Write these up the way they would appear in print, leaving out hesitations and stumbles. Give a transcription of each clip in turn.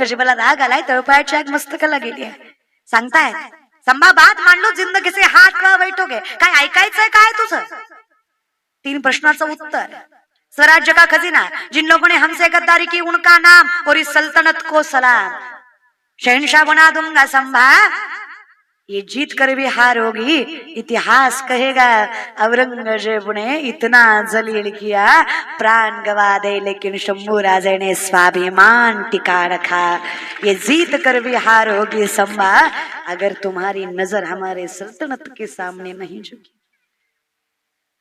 औरंगजेबाला राग आलाय, तळपायाची आग मस्तकाला गेली आहे. सांगताय संभा बात मान लो जिंदगी से हाथ का बैठोगे, काय ऐकायचंय काय तुझं? 3 प्रश्नाचं उत्तर. स्वराज्य का खजीना, जिन लोगों ने हमसे गद्दारी की उनका नाम और इस सल्तनत को सलाम. शहनशाह बना दूंगा संभा, ये जीत कर भी हारोगी, इतिहास कहेगा औरंगजेब ने इतना जलील किया, प्राण गवा दे लेकिन शंभू राजे ने स्वाभिमान टिका रखा. ये जीत कर भी हारोगी संभा, अगर तुम्हारी नजर हमारे सल्तनत के सामने नहीं झुकी.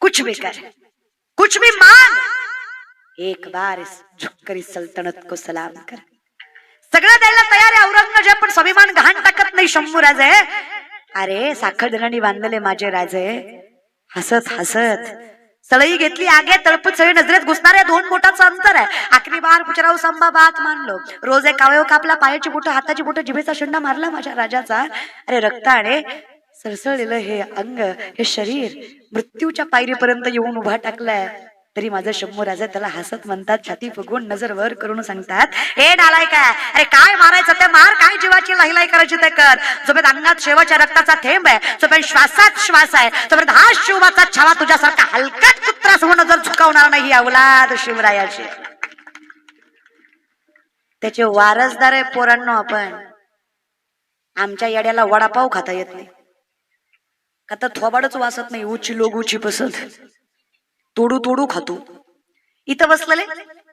कुछ भी कर, कुछ भी मांग, एक बार झुककर इस सल्तनत को सलाम कर. सगळं द्यायला तयार आहे औरंगजेब, पण स्वाभिमान गहाण टाकत नाही शंभू राजे. अरे साखर धनानी बांधलेले माझे राजे, हसत हसत सळई घेतली आगे, तळपत सळई नजरेत घुसणारे 2 बोटाचं अंतर आहे. आखरी बार पुचराव संभा बात मानलो, रोज एक कावयो कापला, पायाची बोट, हाताची बोट, जिभेचा शेंडा मारला माझ्या राजाचा. अरे रक्ताने सरसळलेलं हे अंग, हे शरीर मृत्यूच्या पायरीपर्यंत येऊन उभा टाकलाय, तरी माझं शंभू राजा त्याला हसत म्हणतात, छाती फुगवून नजर वर करून सांगतात, हे नालायका, अरे काय मारायचं ते मार, काय जीवाची लहिलाई करायची ते कर. जोपर्यंत अंगात शेवटच्या रक्ताचा थेंब आहे, जोपर्यंत श्वासात श्वास आहे, तोपर्यंत हा शिवबाचा छावा तुझ्यासारखा हलकट कुत्रासमोर नजर झुकवणार नाही. अवलाद शिवरायाची, त्याचे वारसदार आहे पोरांनो आपण. आमच्या येड्याला वडापाव खाता येत नाही, का तर थोबाडच वासत नाही, उची लोग उची पसंत, तोडू तोडू खातो. इथं बसलेले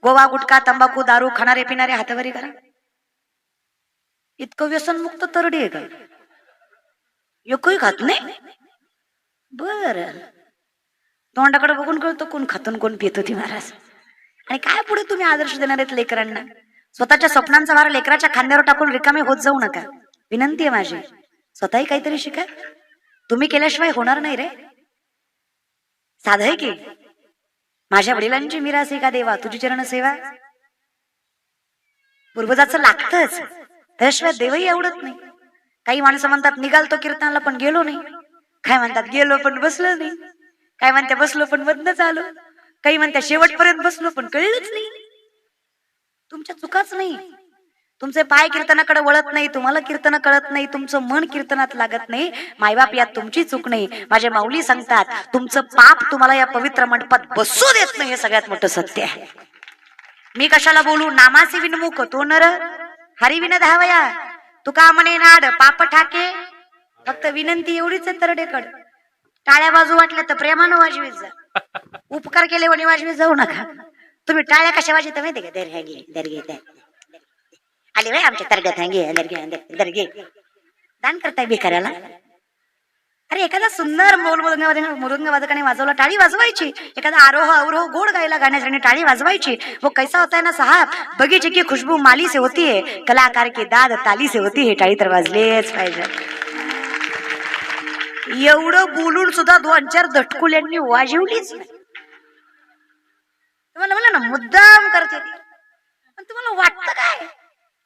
गोवा गुटखा तंबाखू दारू खाणारे पिणारे हातावरी करा. इतकं व्यसनमुक्त तरडी आहे का? एकही खात नाही. बर, तोंडाकडे बघून कळतो कोण खातून कोण पित होती महाराज. आणि काय पुढे तुम्ही आदर्श देणार आहेत लेकरांना? स्वतःच्या स्वप्नांचा भार लेकराच्या खांद्यावर टाकून रिकामे होत जाऊ नका. विनंती आहे माझी, स्वतःही काहीतरी शिका. तुम्ही केल्याशिवाय होणार नाही रे. साध आहे की, माझ्या वडिलांची मिरासी का देवा, तुझी चरण सेवा. पूर्वजाचं लागतच, त्याशिवाय देवही आवडत नाही. काही माणसं म्हणतात निघालतो कीर्तनाला पण गेलो नाही, काय म्हणतात गेलो पण बसलो नाही, काय म्हणतात बसलो पण मधनच आलो, काही म्हणतात शेवटपर्यंत बसलो पण कळलंच नाही. तुमच्या चुकाच नाही, तुमचे पाय कीर्तनाकडे वळत नाही, तुम्हाला कीर्तन कळत नाही, तुमचं मन कीर्तनात लागत नाही. मायबाप यात तुमची चूक नाही. माझे माऊली सांगतात, तुमचं पाप तुम्हाला या पवित्र मंडपात बसू देत नाही, हे सगळ्यात मोठं सत्य आहे. मी कशाला बोलू, नामासी विनमुख तो नर हरिविन धावया, तुका म्हणे नाड पाप ठाके. फक्त विनंती एवढीच आहे तरडेकड, टाळ्या बाजू वाटल्या तर प्रेमानं वाजवीत जा, उपकार केले आणि वाजवीत जाऊ नका. तुम्ही टाळ्या कशा वाजवता माहिती का? दर्गे दर्गे आले बाई आमच्या तरड्यात दर्गे दान करताय भिकाऱ्याला. अरे एखादा सुंदर मृदंग वादकाने वाजवला टाळी वाजवायची, एखादा आरोह अवरोह गोड गायला गाण्यासाठी टाळी वाजवायची. वो कैसा होता है ना साहब, बगीचे की खुशबू माली से होती है, कलाकार की दाद ताली से होती है. टाळी तर वाजलेच पाहिजे. एवढं बोलून सुद्धा 2-4 दटकुल्यांनी वाजवलीच नाही. तुम्हाला म्हणलं ना मुद्दाम करते ती, पण तुम्हाला वाटतं काय?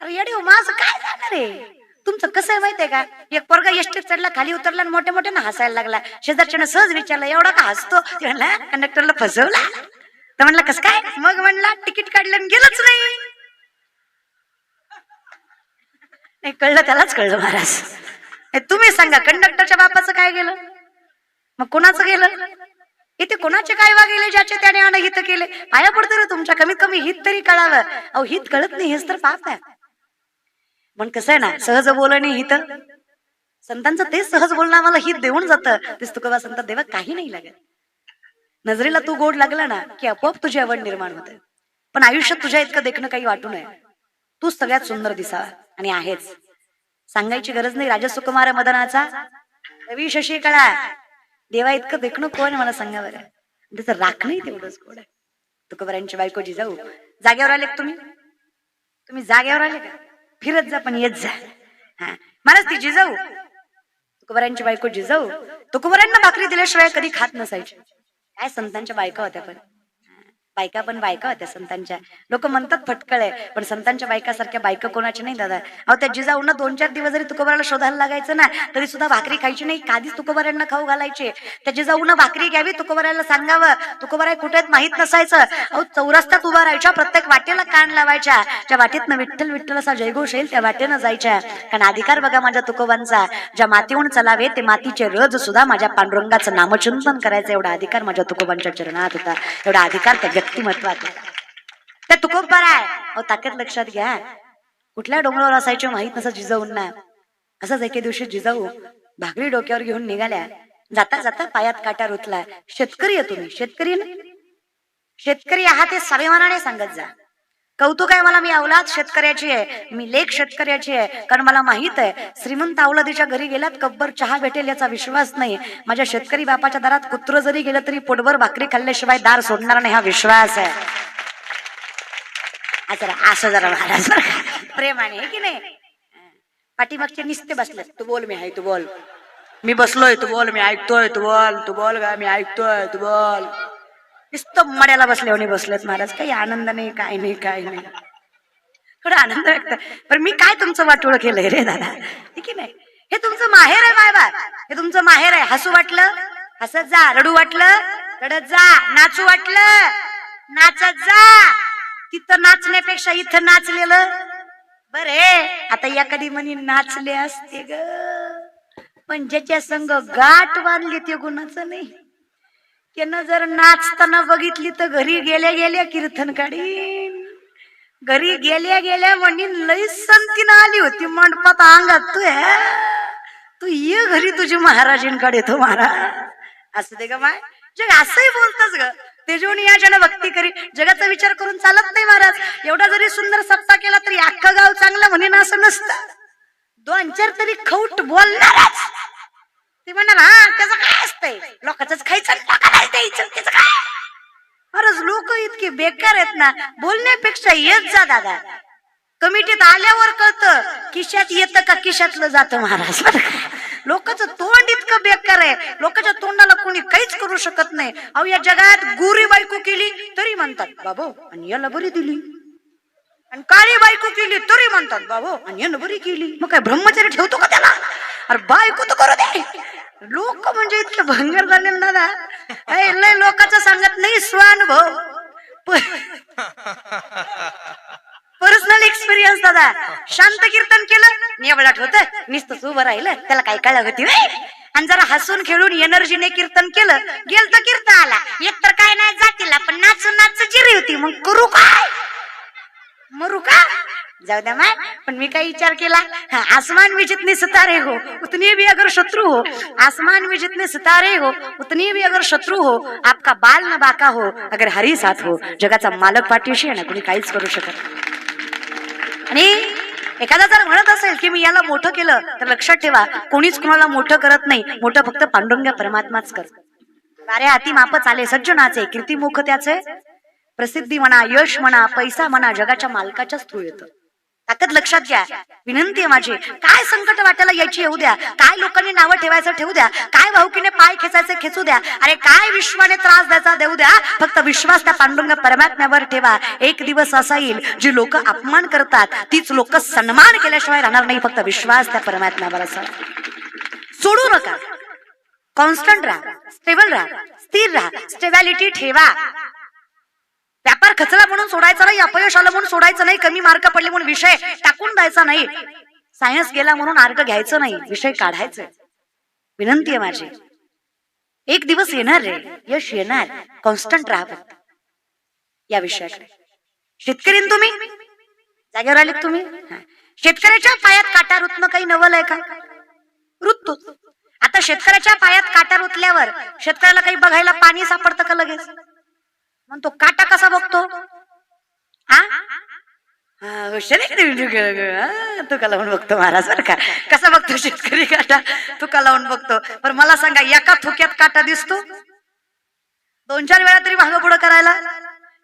अरे येडे माझं काय जाणार आहे? तुमचं कसं आहे माहितीये का, एक पोरगा एसटीत चढला, खाली उतरला आणि मोठ्या मोठ्यानं हसायला लागला. शेजारच्यानं सहज विचारला, एवढा का हसतो? ते म्हणला कंडक्टरला फसवला. तर म्हणला कसं काय? मग म्हणला तिकीट काढलं आणि गेलंच नाही. कळलं त्यालाच कळलं महाराज. तुम्ही सांगा कंडक्टरच्या बापाचं काय गेलं, मग कोणाचं गेलं? इथे कोणाचे काय वागले ज्याचे त्याने अनहित केले. पाया पडतो रे तुमच्या, कमीत कमी हित तरी कळावं. अहो हित कळत नाही हेच तर पाप आहे. पण कसं आहे ना, सहज बोलणे हित, संतांचं तेच सहज बोलणं आम्हाला हित देऊन जातं. तेच तुकोबा संतात देवा काही नाही लागत. नजरेला तू गोड लागला ना की आपोआप तुझी आवड निर्माण होते. पण आयुष्यात तुझ्या इतकं देखणं काही वाटू नये. तूच सगळ्यात सुंदर दिसावा आणि आहेच. सांगायची गरज नाही. राजसुकुमार मदनाचा रवी शशिकळा देवा इतकं देखणं कोण मला सांगा बरं. त्याचं राखणही तेवढंच गोड आहे. तुकोबारांची बायको जिजाऊ, जागेवर आले तुम्ही? तुम्ही जागेवर आले का? फिरत जा पण येत जा. हा महाराज ती जिजाऊ, तुकोबारांची बायको जिजाऊ, तुकोबारांना भाकरी दिल्याशिवाय कधी खात नसायची. काय संतांच्या बायका होत्या. पण बायका पण बायका होत्या संतांच्या. लोक म्हणतात फटकळ आहे, पण संतांच्या बायकासारख्या बायका कोणाच्या नाही दादा. अहो त्या जिजाऊंना 2-4 दिवस जरी तुकोबाराला शोधायला लागायचं ना, तरी सुद्धा भाकरी खायची नाही, आधीच तुकोबारांना खाऊ घालायचे. त्या जिजाऊंना भाकरी घ्यावी, तुकोबाराला सांगावं, तुकोबाराय कुठे आहेत माहित नसायचं. अहो चौरस्त्यात उभा राहायच्या, प्रत्येक वाटेला कान लावायच्या, ज्या वाटेतनं विठ्ठल विठ्ठल असा जयघोष येईल त्या वाटेनं जायच्या. कारण अधिकार बघा माझ्या तुकोबांचा, ज्या मातीहून चलावे ते मातीचे रज सुद्धा माझ्या पांडुरंगाचं नामचिंतन करायचं एवढा अधिकार माझ्या तुकोबांच्या चरणात होता. एवढा अधिकार त्या व्यक्तिमत्वात त्या तुकोबार आहे. अहो ताकद लक्षात घ्या, कुठल्या डोंगरावर असायचे माहित नसं जिजाऊंना. असंच एके दिवशी जिजाऊ भाकरी डोक्यावर घेऊन निघाल्या. जाता जाता पायात काटा रुतला. शेतकरी आहे तुम्ही, शेतकरी ना, शेतकरी आहात हे स्वाभिमानाने सांगत जा. कौतुक आहे मला, मी औलाद शेतकऱ्याची आहे, मी लेख शेतकऱ्याची आहे. कारण मला माहित आहे श्रीमंत औलादीच्या घरी गेल्यात कब्बर चहा भेटेल याचा विश्वास नाही. माझ्या शेतकरी बापाच्या दारात कुत्र जरी गेलं तरी पोटभर भाकरी खाल्ल्याशिवाय दार सोडणार नाही हा विश्वास आहे. असं जरा महाराज प्रेमाने आहे की नाही. पाठीमागचे निस्ते बसले, तू बोल मी आहे, तू बोल, मी बसलोय, तू बोल मी ऐकतोय, तू बोल, तू बोल गा मी ऐकतोय, तू बोल. नुसतं मड्याला बसल्याने बसलेत महाराज. काही आनंद नाही, काय नाही, काय नाही. थोडा आनंद व्यक्त. पण मी काय तुमचं वाटोळ केलंय रे दादा, ठीक आहे नाही. हे तुमचं माहेर आहे मायबा, हे तुमचं माहेर आहे. हसू वाटलं हसत जा, रडू वाटलं रडत जा, नाचू वाटलं नाचत जा. तिथं नाचण्यापेक्षा इथं नाचलेलं बरे. आता एखादी म्हणी नाचले असते ग, पण ज्याच्या संग गाठ बांधली ते गुणाचं नाही. त्यानं जर नाचताना बघितली तर घरी गेल्या गेल्या कीर्तन काढीन, घरी गेल्या गेल्या म्हणीन लई संतीनं आली होती मंडपात अंगात, तू ये घरी तुझी महाराजींकडे तो महाराज. असं दे ग माय, जग असंही बोलतच ग. तेजोनी या जन भक्ती करी, जगाचा विचार करून चालत नाही महाराज. एवढा जरी सुंदर सप्ताह केला तरी अख्खं गाव चांगलं म्हणेन असं नसतं. 2-4 तरी खौट बोलणारच. ते म्हणाल हा त्याचं काय असतंय, लोकांच खायचं लोकांना द्यायचं, त्याचं काय. महाराज लोक इतके बेकार आहेत ना, बोलण्यापेक्षा येत जा दादा. कमिटीत आल्यावर कळतं खिशात येतं का खिशातलं जातं महाराज. लोकांचं तोंड इतकं बेकार आहे, लोकांच्या तोंडाला कोणी काहीच करू शकत नाही. अहो या जगात गोरी बायको केली तरी म्हणतात बाबो आणि याला बरी दिली, आणि काळी बायको केली तरी म्हणतात बाबो आणि यानं बरी केली. मग काय ब्रह्मचर्य ठेवतो का त्याला? अरे बायको तर करू दे. लोक म्हणजे इतके भंगर झाले ना दादा, लय लोकांचं सांगत नाही स्वानुभव, पर्सनल एक्सपिरियन्स दादा. शांत कीर्तन केलं निवडाट होत, नुसतंच उभं राहिलं त्याला काय कळलं होती. आणि जरा हसून खेळून एनर्जीने कीर्तन केलं, गेल तर कीर्तन आला. एक तर काय नाही जातीला, पण नाचून नाच जिरी होती. मग करू काय, मरू का, जाऊ द्या माय. पण मी काय विचार केला, आसमान में जितने सितारे हो उतने भी अगर शत्रु हो, आसमान में जितने सितारे हो उतने भी अगर शत्रु हो, आपका बाल न बाका हो अगर हरी साथ हो. जगाचा मालक पाठीशी आहे ना, कोणी काहीच करू शकत. आणि एखादा जर म्हणत असेल की मी याला मोठं केलं, तर लक्षात ठेवा कोणीच कुणाला मोठं करत नाही. मोठं फक्त पांडुरंग परमात्माच करत. सारे हाती माप चाले सज्जनाचे, कीर्तिमुख त्याचे. प्रसिद्धी म्हणा, यश म्हणा, पैसा म्हणा, जगाच्या मालकाच्याच थ्रू येतं. ताकद लक्षात घ्या. विनंती आहे माझी, काय संकट वाट्याला यायची येऊ द्या, काय लोकांनी नावं ठेवायचं ठेवू द्या, काय भाऊकीने पाय खेचायचे खेचू द्या, अरे काय विश्वाने त्रास द्यायचा देऊ द्या, फक्त विश्वास त्या पांडुरंग परमात्म्यावर ठेवा. एक दिवस असा येईल जी लोक अपमान करतात तीच लोक सन्मान केल्याशिवाय राहणार नाही. फक्त विश्वास त्या परमात्म्यावर असा सोडू नका. कॉन्स्टंट राहा, स्टेबल राहा, स्थिर राहा, स्टेबिलिटी ठेवा. व्यापार खचला म्हणून सोडायचा नाही, अपयश आलं म्हणून सोडायचं नाही, कमी मार्क पडले म्हणून विषय टाकून द्यायचा नाही, सायन्स गेला म्हणून मार्क घ्यायचं नाही, विषय काढायचं. विनंती आहे माझी, एक दिवस येणार रे, यश येणार. कॉन्स्टंट राहा फक्त या विषयाकडे. शेतकरी तुम्ही जागेवर आले तुम्ही. शेतकऱ्याच्या पायात काटा रुतणं काही नवल आहे का? रुततो. आता शेतकऱ्याच्या पायात काटा रुतल्यावर शेतकऱ्याला काही बघायला पाणी सापडतं का लगेच? तो काटा कसा बघतो? तुका लावून बघतो महाराज बरं का. कसा बघतो शेतकरी काटा? तुका लावून बघतो. पण मला सांगा, एका थोक्यात काटा दिसतो? 2-4 वेळा तरी मागं पुढं करायला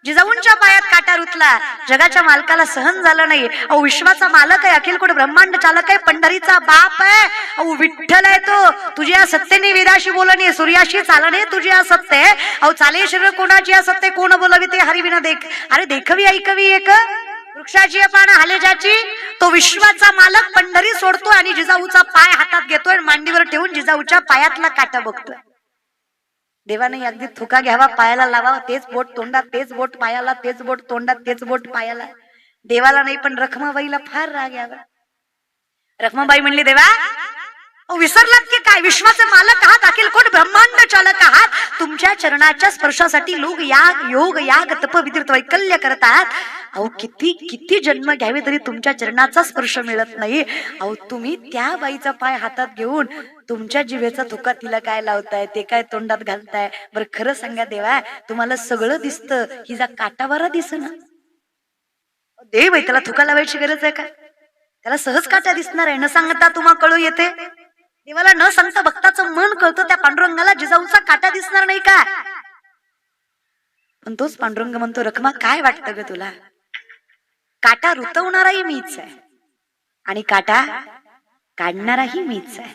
जिजाऊंच्या पायात काटा रुतला, जगाच्या मालकाला सहन झालं नाही. अहो विश्वाचा मालक आहे, अखिल कोट ब्रह्मांड चालक आहे, पंढरीचा बाप आहे. अहो विठ्ठल आहे तो. तुझी या सत्तेने वेदाशी बोलणे, सूर्याशी चालणे तुझी या सत्य. अहो चाले शरीर कोणाची या सत्य, कोण बोलावी ते हरिविना देख. अरे देखवी ऐकवी एक वृक्षाची पानं हालेजाची. तो विश्वाचा मालक पंढरी सोडतोय आणि जिजाऊचा पाय हातात घेतोय, मांडीवर ठेवून जिजाऊच्या पायातला काटा बघतोय. देवाने अगदी थुका घ्यावा, पायाला लावावा, तेच बोट तोंडात, तेच बोट पायाला, तेच बोट तोंडात, तेच बोट पायाला. देवाला नाही पण रखमाबाईला फार राग यावा. रखमाबाई म्हणली, देवा विसरलात की काय? विश्वाचे मालक आहात, अखिल कोट ब्रह्मांड चालक आहात. तुमच्या चरणाच्या स्पर्शासाठी लोक याग योग याग तप वितीर्थ वैकल्य करतात. अहो किती किती जन्म घ्यावे तरी तुमच्या चरणाचा स्पर्श मिळत नाही. अहो तुम्ही त्या बाईचा पाय हातात घेऊन तुमच्या जिभेचा धोका तिला काय लावताय, ते काय तोंडात घालताय? बरं खरं सांगा देवा, तुम्हाला सगळं दिसतं, हिचा काटावारा दिसना. देव आहे, त्याला थुका लावायची गरज आहे का? त्याला सहज काटा दिसणार आहे. न सांगता तुम्हा कळू येते. देवाला न सांगता भक्ताचं मन कळतं. त्या पांडुरंगाला जिजाऊचा काटा दिसणार नाही का? पण तोच पांडुरंग म्हणतो, रखमा काय वाटतं ग तुला? काटा रुतवणाराही मीच आहे आणि काटा काढणाराही मीच आहे.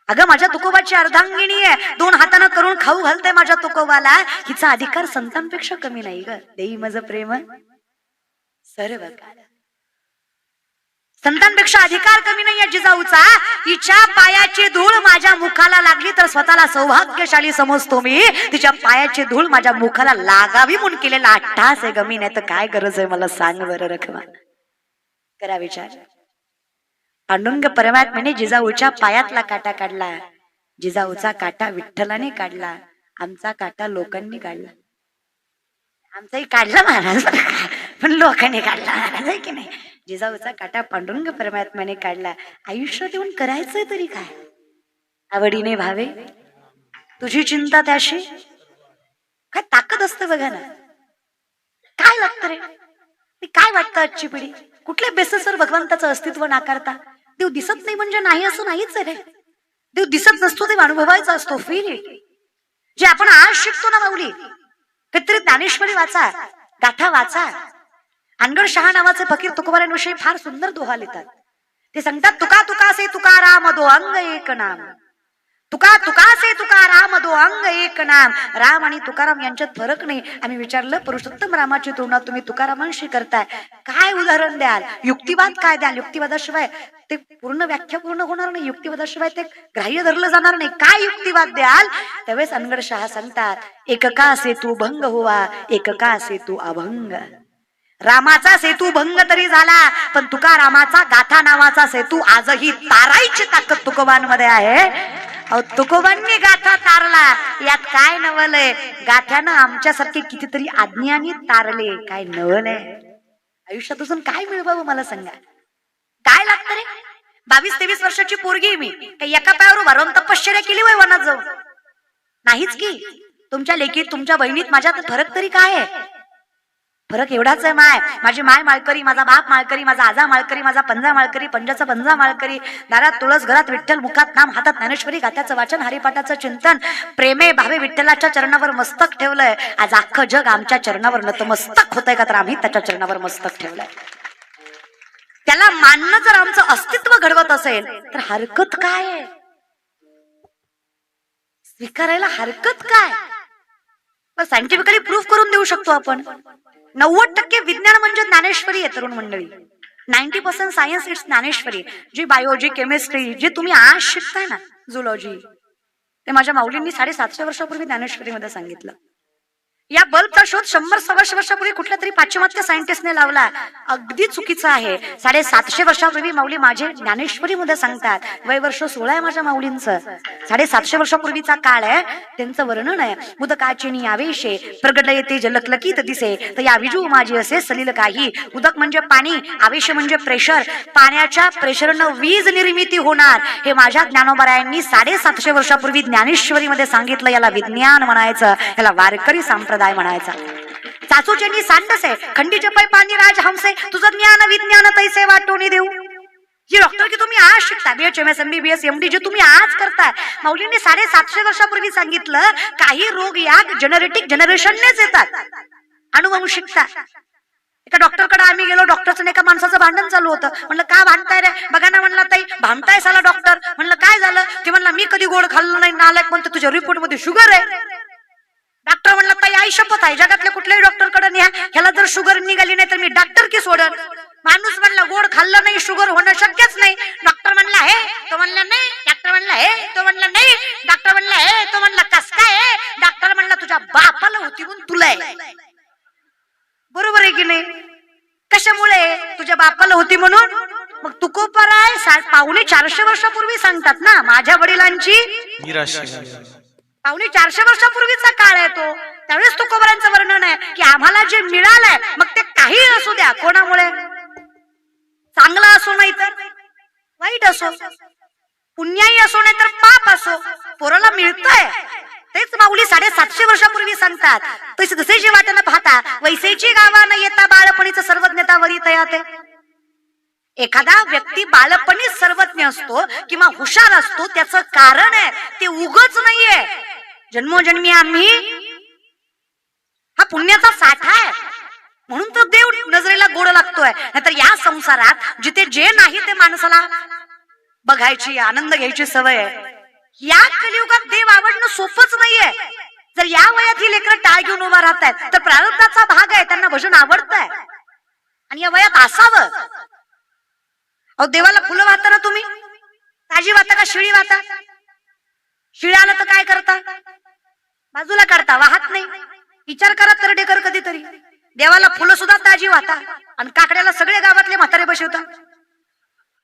अगं माझ्या तुकोबाची अर्धांगिणी आहे, 2 हातानं करून खाऊ घालते माझ्या तुकोबाला. हिचा अधिकार संतांपेक्षा कमी नाही ग. देई माझं प्रेम सर्व काळ. संतांपेक्षा अधिकार कमी नाहीये जिजाऊचा. तिच्या पायाची धूळ माझ्या मुखाला लागली तर स्वतःला सौभाग्यशाली समजतो मी. तिच्या पायाची धूळ माझ्या मुखाला लागावी म्हणून केलेला अट्टास आहे गमी. नाही तर काय गरज आहे मला सांग बरं रखमा. करा विचार. पांडुरंग परमात्म्याने जिजाऊच्या पायातला काटा काढला. जिजाऊचा काटा विठ्ठलाने काढला. आमचा काटा लोकांनी काढला. आमचाही काढला महाराज, पण लोकांनी काढला महाराज, आहे की नाही? जिजाऊचा काटा पांडुरंग परमात्म्याने काढला. आयुष्य देऊन करायचंय तरी काय? आवडीने भावे तुझी चिंता त्याशी. काय ताकद असतं बघा ना. काय लागतं रे? काय वाटतं आजची पिढी? कुठल्या बेसिसवर भगवंताचं अस्तित्व नाकारता? देव दिसत नाही म्हणजे नाही असं नाहीच आहे रे. देव दिसत नसतो, ते अनुभवायचा असतो. Feel it. जे आपण आज शिकतो ना माऊली, काहीतरी ज्ञानेश्वरी वाचा, गाथा वाचा. अनगड शहा नावाचे फकीर तुकोबारांविषयी फार सुंदर दोहा लिहितात. ते सांगतात, तुका तुका से तुकाराम दो अंग एक नाम. तुका तुका से तुकाराम दो अंग एक नाम. राम आणि तुकाराम यांच्यात फरक नाही. आम्ही विचारलं, पुरुषोत्तम रामाची तुलना तुम्ही तुकारामांशी करताय, काय उदाहरण द्याल? युक्तिवाद काय द्याल? युक्तिवादाशिवाय ते पूर्ण व्याख्या पूर्ण होणार नाही. युक्तिवादाशिवाय ते ग्राह्य धरलं जाणार नाही. काय युक्तिवाद द्याल? त्यावेळेस अनगड शहा सांगतात, एकका सेतू भंग हुआ, एकका सेतू अभंग. रामाचा सेतू भंग तरी झाला, पण तुकारामाचा गाथा नावाचा सेतू आजही तारायची ताकद तुकोबांमध्ये आहे. अहो तुकोबांनी गाथा तारला, यात काय नवलय? गाथ्यानं आमच्यासारखे कितीतरी आज्ञांनी तारले, काय नवलय? आयुष्यात अजून काय मिळवावं मला सांगा? काय लागतं रे? 22-23 वर्षाची पोरगी मी, काही एका पायावर उभा राहून तपश्चर्या केली वय वनात जाऊन? नाहीच की. तुमच्या लेकीत तुमच्या बहिणीत माझ्यात फरक तरी काय आहे? फरक एवढाच आहे. माझी माय माळकरी, माझा बाप माळकरी, माझा आजा माळकरी, माझा पंजा माळकरी, पंजाचा पंजा माळकरी. दारात तुळस, घरात विठ्ठल, मुखात नाम, हातात ज्ञानेश्वरी, गाथ्याचं वाचन, हरिपाठाचं चिंतन. प्रेमे भावे विठ्ठलाच्या चरणावर मस्तक ठेवलंय. आज अख्खं जग आमच्या चरणावर नतमस्तक होतंय का? तर आम्ही त्याच्या चरणावर मस्तक ठेवलंय. त्याला मानणं जर आमचं अस्तित्व घडवत असेल तर हरकत काय आहे? स्वीकारायला हरकत काय? सायंटिफिकली प्रूफ करून देऊ शकतो आपण. 90% विज्ञान म्हणजे ज्ञानेश्वरी आहे तरुण मंडळी. 90% सायन्स इट्स ज्ञानेश्वरी. जी बायोलॉजी, केमिस्ट्री जे तुम्ही आज शिकताय ना, झुलॉजी, ते माझ्या माऊलींनी 750 वर्षापूर्वी ज्ञानेश्वरीमध्ये सांगितलं. या बल्बचा शोध 100-125 वर्षापूर्वी कुठल्या तरी पाश्चिमात्य सायंटिस्टने लावला. अगदी चुकीचं आहे. 750 वर्षापूर्वी माऊली माझे ज्ञानेश्वरी मध्ये सांगतात. वय वर्ष 16 आहे माझ्या माऊलींचं. 750 वर्षापूर्वीचा काळ आहे. त्यांचं वर्णन आहे, उदकाची आवेशे प्रगट येते जलकलकीत दिसे, तर या विजू माझी असे सलील काही. उदक म्हणजे पाणी, आवेश म्हणजे प्रेशर. पाण्याच्या प्रेशरनं वीज निर्मिती होणार, हे माझ्या ज्ञानोबरायांनी 750 वर्षापूर्वी ज्ञानेश्वरी मध्ये सांगितलं. याला विज्ञान म्हणायचं, याला वारकरी संप्रदाय म्हणायचा. चाचूचेनी सांडसे खंडीचे पै पाणी राज हमसे, तुझं ज्ञान विज्ञान तैसे वाटोनी देऊ. जी डॉक्टर की तुम्ही आज शिकता, BHMS MBBS MD जे तुम्ही आज करताय, माऊलींनी 750 वर्षापूर्वी सांगितलं. काही रोग या जेनेटिक जनरेशननेच येतात. अनुवंशिकता. एका डॉक्टरकडे आम्ही गेलो, डॉक्टरचं एका माणसाचं भांडण चालू होतं. म्हणलं का भांडताय रे? बघा ना म्हणला ताई भांडताय साला डॉक्टर. म्हणलं काय झालं? ते म्हणला मी कधी गोड खाल्लं नाही. नालायक म्हणतो तुझ्या रिपोर्ट मध्ये शुगर आहे. डॉक्टर म्हणला ताई आई शपथ आहे जगातल्या कुठल्याही डॉक्टरकडे न्या, ह्याला जर शुगर निघाली नाही तर मी डॉक्टर की सोडन. माणूस म्हणला गोड खाल्लं नाही शुगर होणं शक्यच नाही. डॉक्टर म्हणला हे, तो म्हणला नाही. डॉक्टर म्हणला हे, तो म्हणला नाही. डॉक्टर म्हणला हे, तो म्हणला कस काय? डॉक्टर म्हणला तुझ्या बापाला होती म्हणून तुला आहे. बरोबर आहे की नाही? कशामुळे? तुझ्या बापाला होती म्हणून. मग तुकोबराय 450 वर्षापूर्वी सांगतात ना, माझ्या वडिलांची 450 वर्षापूर्वीचा काळ आहे तो. त्यावेळेस तुकोबरांचं वर्णन आहे की आम्हाला जे मिळालंय मग ते काही असू द्या, कोणामुळे? चांगला असो नाही तर वाईट असो, पुण्याई असो नाही तर पाप असो, पोराला मिळतंय. तेच माऊली 750 वर्षापूर्वी सांगतात. तसे जसे वाट्यानं पाहता वैसेची गावा न येता बाळपणीचं सर्वज्ञता वरी तयाते. एखादा व्यक्ती बाळपणीच सर्वज्ञ असतो किंवा हुशार असतो त्याचं कारण आहे ते उगच नाहीये. जन्मोजन्मी आम्ही हा पुण्याचा साठा आहे म्हणून तर देव नजरेला गोड लागतोय. नाहीतर या संसारात जिथे जे नाही ते माणसाला बघायची आनंद घ्यायची सवय आहे. या कलियुगात देव आवडणं सोपंच नाहीये. जर या वयात ही लेकरं टाळ घेऊन उभा राहतायत तर प्रारब्धाचा भाग आहे, त्यांना भजन आवडतंय आणि या वयात असावं. अहो देवाला फुलं वाहता ना तुम्ही, ताजी वाहता का शिळी वाहता? शिळी आलं तर काय करता? बाजूला काढता, वाहत नाही. विचार करा तरडेकर कधीतरी. देवाला फुलं सुद्धा ताजी वाहता आणि काकड्याला सगळे गावातले म्हातारे बसवता.